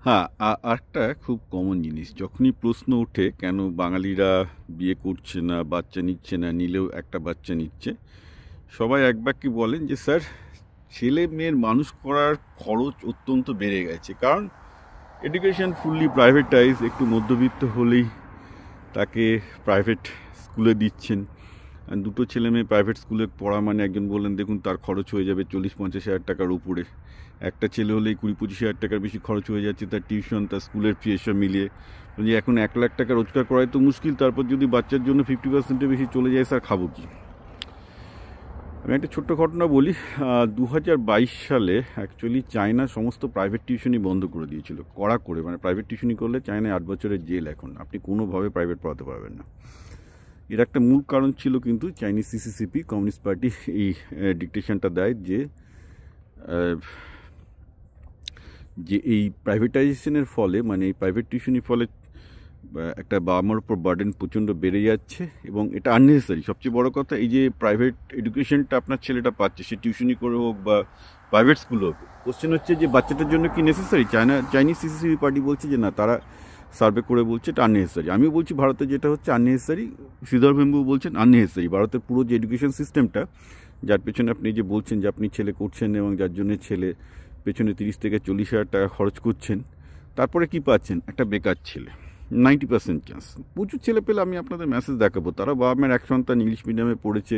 হ্যাঁ, আরেকটা খুব কমন জিনিস যখনই প্রশ্ন ওঠে কেন বাঙালিরা বিয়ে করছে না, বাচ্চা নিচ্ছে না, নিলেও একটা বাচ্চা নিচ্ছে, সবাই এক বাক্যে বলেন যে স্যার, ছেলে মেয়ের মানুষ করার খরচ অত্যন্ত বেড়ে গেছে। কারণ এডুকেশন ফুললি প্রাইভেটাইজ, একটু মধ্যবিত্ত হলেই তাকে প্রাইভেট স্কুলে দিচ্ছেন। আর দুটো ছেলে মেয়ে প্রাইভেট স্কুলে পড়া মানে একজন বললেন দেখুন তার খরচ হয়ে যাবে 40-50 হাজার টাকার উপরে। একটা ছেলে হলেই 20-25 হাজার টাকার বেশি খরচ হয়ে যাচ্ছে, তার টিউশন, তার স্কুলের ফি এসব মিলিয়ে। বলছি এখন 1 লাখ টাকা রোজগার করাই তো মুশকিল, তারপর যদি বাচ্চার জন্য 50%-এর বেশি চলে যায়, স্যার খাবো কি? আমি একটা ছোট্ট ঘটনা বলি। 2022 সালে অ্যাকচুয়ালি চায়না সমস্ত প্রাইভেট টিউশনই বন্ধ করে দিয়েছিল, কড়া করে। মানে প্রাইভেট টিউশনি করলে চায়নায় 8 বছরের জেল। এখন আপনি কোনোভাবে প্রাইভেট পড়াতে পারবেন না। এর একটা মূল কারণ ছিল কিন্তু চাইনিজ সিসিসিপি কমিউনিস্ট পার্টি এই ডিকটেশনটা দেয় যে যে এই প্রাইভেটাইজেশনের ফলে, মানে এই প্রাইভেট টিউশনের ফলে একটা বাবা মার উপর বার্ডেন প্রচণ্ড বেড়ে যাচ্ছে এবং এটা আননেসেসারি। সবচেয়ে বড় কথা, এই যে প্রাইভেট এডুকেশনটা আপনার ছেলেটা পাচ্ছে, সে টিউশনি করে হোক বা প্রাইভেট স্কুল হোক, কোশ্চেন হচ্ছে যে বাচ্চাটার জন্য কি নেসেসারি? চাইনিজ সিসিসিপি পার্টি বলছে যে না, তারা সার্ভে করে বলছে এটা আননেসেসারি। আমিও বলছি ভারতে যেটা হচ্ছে আননেসেসারি, শ্রীধর ভেম্বু বলছেন আননেসেসারি। ভারতের পুরো যে এডুকেশন সিস্টেমটা, যার পেছনে আপনি যে বলছেন যে আপনি ছেলে করছেন এবং যার জন্য ছেলে পেছনে 30 থেকে 40 হাজার টাকা খরচ করছেন, তারপরে কি পাচ্ছেন? একটা বেকার ছেলে। 90% চান্স। প্রচুর ছেলে পেলে আমি আপনাদের মেসেজ দেখাবো, তারা বাবা মায়ের এক সন্তান ইংলিশ মিডিয়ামে পড়েছে,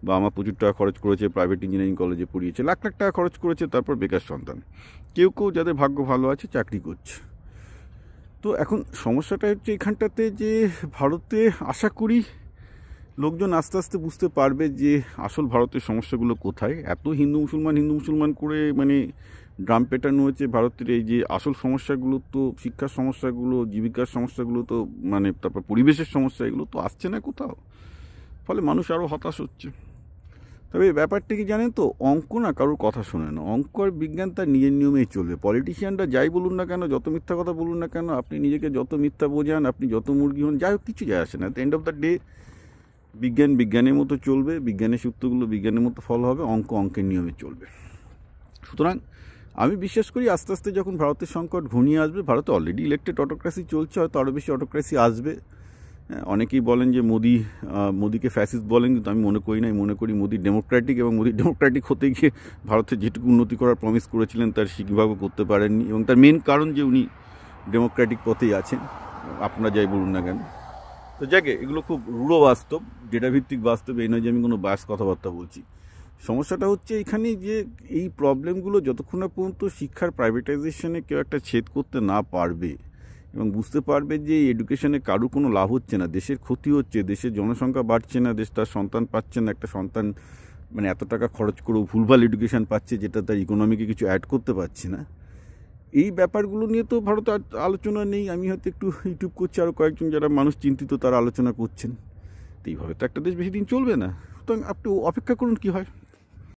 বা আমার প্রচুর টাকা খরচ করেছে, প্রাইভেট ইঞ্জিনিয়ারিং কলেজে পড়িয়েছে, লাখ লাখ টাকা খরচ করেছে, তারপর বেকার সন্তান। কেউ কেউ যাদের ভাগ্য ভালো আছে চাকরি করছে। তো এখন সমস্যাটা হচ্ছে এখানটাতে যে ভারতে আশা করি লোকজন আস্তে আস্তে বুঝতে পারবে যে আসল ভারতের সমস্যাগুলো কোথায়। এত হিন্দু মুসলমান করে মানে ড্রাম পেটানো হয়েছে ভারতের, এই যে আসল সমস্যাগুলো, তো শিক্ষার সমস্যাগুলো, জীবিকার সমস্যাগুলো, তো মানে তারপর পরিবেশের সমস্যা, এগুলো তো আসছে না কোথাও। ফলে মানুষ আরও হতাশ হচ্ছে। তবে ব্যাপারটা কি জানেন তো, অঙ্ক না কারোর কথা শোনে না। অঙ্ক আর বিজ্ঞান তার নিজের নিয়মেই চলবে। পলিটিশিয়ানরা যাই বলুন না কেন, যত মিথ্যা কথা বলুন না কেন, আপনি নিজেকে যত মিথ্যা বোঝান, আপনি যত মুরগি হন, যাই হোক, কিছু যায় আসে না। At the end of the day বিজ্ঞান বিজ্ঞানের মতো চলবে, বিজ্ঞানের সূত্রগুলো বিজ্ঞানের মতো ফলো হবে, অঙ্ক অঙ্কের নিয়মে চলবে। সুতরাং আমি বিশ্বাস করি আস্তে আস্তে যখন ভারতের সংকট ঘনিয়ে আসবে, ভারতে অলরেডি ইলেকটেড অটোক্রেসি চলছে, হয়তো আরও বেশি অটোক্রেসি আসবে। অনেকেই বলেন যে মোদিকে ফ্যাসিস্ট বলেন, কিন্তু আমি মনে করি না। আমি মনে করি মোদি ডেমোক্রেটিক, এবং মোদি ডেমোক্রেটিক হতে গিয়ে ভারতের যেটুকু উন্নতি করার প্রমিস করেছিলেন তার ঠিকভাবে করতে পারেননি, এবং তার মেন কারণ যে উনি ডেমোক্রেটিক পথেই আছেন, আপনারা যাই বলুন না কেন। তো যাকে এগুলো খুব রূঢ় বাস্তব, ডেটাভিত্তিক বাস্তব, এই নয় যে আমি কোনো বাস কথাবার্তা বলছি। সমস্যাটা হচ্ছে এখানে যে এই প্রবলেমগুলো যতক্ষণ না পর্যন্ত শিক্ষার প্রাইভেটাইজেশনে কেউ একটা ছেদ করতে না পারবে এবং বুঝতে পারবে যে এই এডুকেশনে কারোর কোনো লাভ হচ্ছে না, দেশের ক্ষতি হচ্ছে, দেশের জনসংখ্যা বাড়ছে না, দেশ তার সন্তান পাচ্ছে না, একটা সন্তান মানে এত টাকা খরচ করেও ভুলভাল এডুকেশন পাচ্ছে যেটা তার ইকোনমিকে কিছু অ্যাড করতে পারছে না। এই ব্যাপারগুলো নিয়ে তো ভারতে আলোচনা নেই। আমি হয়তো একটু ইউটিউব করছি, আরও কয়েকজন যারা মানুষ চিন্তিত তারা আলোচনা করছেন। তো এইভাবে তো একটা দেশ বেশি দিন চলবে না। সুতরাং আপনি অপেক্ষা করুন কী হয়।